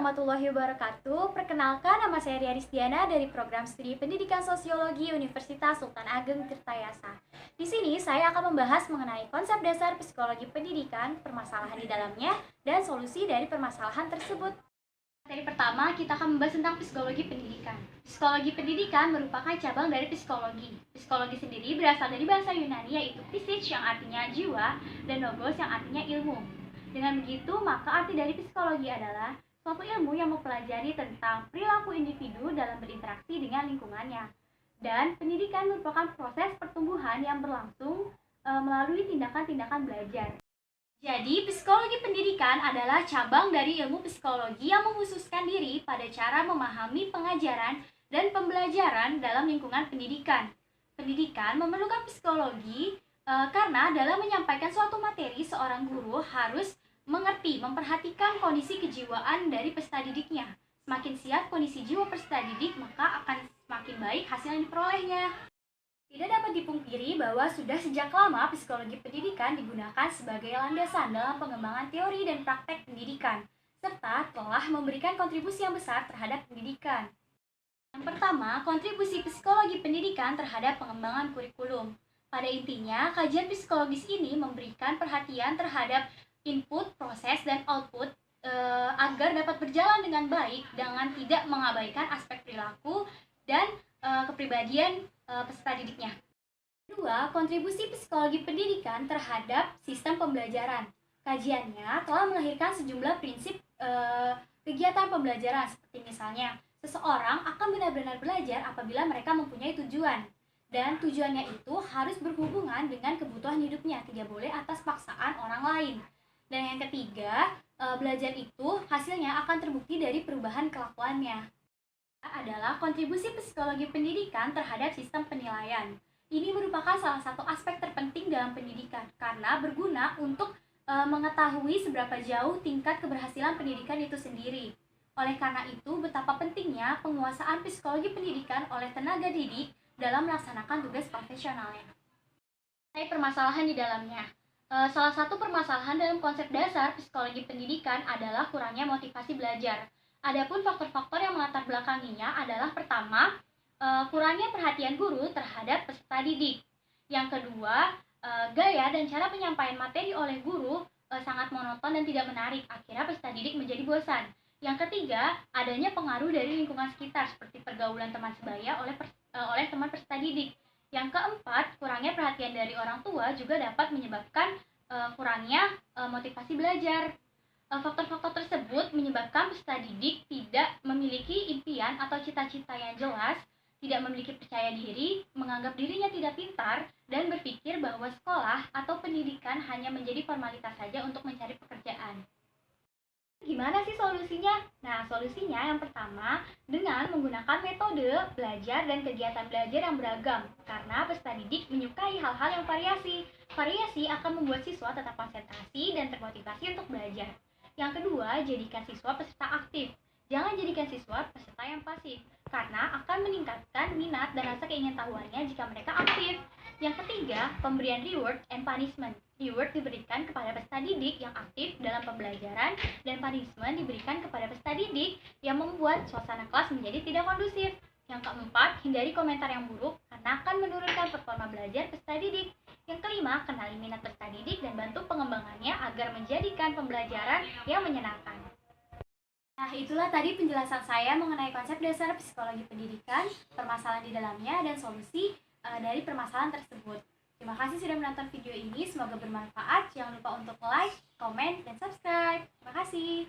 warahmatullahi wabarakatuh. Perkenalkan, nama saya Ria Rizdiana dari Program Studi Pendidikan Sosiologi Universitas Sultan Ageng Tirtayasa. Di sini saya akan membahas mengenai konsep dasar psikologi pendidikan, permasalahan di dalamnya, dan solusi dari permasalahan tersebut. Materi pertama, kita akan membahas tentang psikologi pendidikan. Psikologi pendidikan merupakan cabang dari psikologi. Psikologi sendiri berasal dari bahasa Yunani yaitu psikis yang artinya jiwa dan logos yang artinya ilmu. Dengan begitu, maka arti dari psikologi adalah suatu ilmu yang mempelajari tentang perilaku individu dalam berinteraksi dengan lingkungannya. Dan pendidikan merupakan proses pertumbuhan yang berlangsung melalui tindakan-tindakan belajar. Jadi, psikologi pendidikan adalah cabang dari ilmu psikologi yang mengkhususkan diri pada cara memahami pengajaran dan pembelajaran dalam lingkungan pendidikan. Pendidikan memerlukan psikologi karena dalam menyampaikan suatu materi, seorang guru harus mengerti, memperhatikan kondisi kejiwaan dari peserta didiknya. Semakin siap kondisi jiwa peserta didik, maka akan semakin baik hasil yang diperolehnya. Tidak dapat dipungkiri bahwa sudah sejak lama psikologi pendidikan digunakan sebagai landasan dalam pengembangan teori dan praktek pendidikan, serta telah memberikan kontribusi yang besar terhadap pendidikan. Yang pertama, kontribusi psikologi pendidikan terhadap pengembangan kurikulum. Pada intinya, kajian psikologis ini memberikan perhatian terhadap input, proses, dan output agar dapat berjalan dengan baik dengan tidak mengabaikan aspek perilaku dan kepribadian peserta didiknya. Kedua, kontribusi psikologi pendidikan terhadap sistem pembelajaran. Kajiannya telah melahirkan sejumlah prinsip kegiatan pembelajaran, seperti misalnya, seseorang akan benar-benar belajar apabila mereka mempunyai tujuan. Dan tujuannya itu harus berhubungan dengan kebutuhan hidupnya, tidak boleh atas paksaan orang lain. Dan yang ketiga, belajar itu hasilnya akan terbukti dari perubahan kelakuannya. Adalah kontribusi psikologi pendidikan terhadap sistem penilaian. Ini merupakan salah satu aspek terpenting dalam pendidikan karena berguna untuk mengetahui seberapa jauh tingkat keberhasilan pendidikan itu sendiri. Oleh karena itu, betapa pentingnya penguasaan psikologi pendidikan oleh tenaga didik dalam melaksanakan tugas profesionalnya. Permasalahan di dalamnya. Salah satu permasalahan dalam konsep dasar psikologi pendidikan adalah kurangnya motivasi belajar. Adapun faktor-faktor yang melatar belakanginya adalah pertama, kurangnya perhatian guru terhadap peserta didik. Yang kedua, gaya dan cara penyampaian materi oleh guru sangat monoton dan tidak menarik. Akhirnya peserta didik menjadi bosan. Yang ketiga, adanya pengaruh dari lingkungan sekitar seperti pergaulan teman sebaya oleh teman peserta didik. Yang keempat, kurangnya perhatian dari orang tua juga dapat menyebabkan kurangnya motivasi belajar. Faktor-faktor tersebut menyebabkan peserta didik tidak memiliki impian atau cita-cita yang jelas, tidak memiliki percaya diri, menganggap dirinya tidak pintar, dan berpikir bahwa sekolah atau pendidikan hanya menjadi formalitas saja untuk mencari pekerjaan. Gimana sih solusinya? Nah, solusinya yang pertama, dengan menggunakan metode belajar dan kegiatan belajar yang beragam. Karena peserta didik menyukai hal-hal yang variasi. Variasi akan membuat siswa tetap konsentrasi dan termotivasi untuk belajar. Yang kedua, jadikan siswa peserta aktif. Jangan jadikan siswa peserta yang pasif, karena akan meningkatkan minat dan rasa keingintahuannya jika mereka aktif. Yang ketiga, pemberian reward and punishment. Reward diberikan kepada peserta didik yang aktif dalam pembelajaran, dan punishment diberikan kepada peserta didik yang membuat suasana kelas menjadi tidak kondusif. Yang keempat, hindari komentar yang buruk karena akan menurunkan performa belajar peserta didik. Yang kelima, kenali minat peserta didik dan bantu pengembangannya agar menjadikan pembelajaran yang menyenangkan. Nah, itulah tadi penjelasan saya mengenai konsep dasar psikologi pendidikan, permasalahan di dalamnya, dan solusi dari permasalahan tersebut. Terima kasih sudah menonton video ini, semoga bermanfaat. Jangan lupa untuk like, komen, dan subscribe. Terima kasih.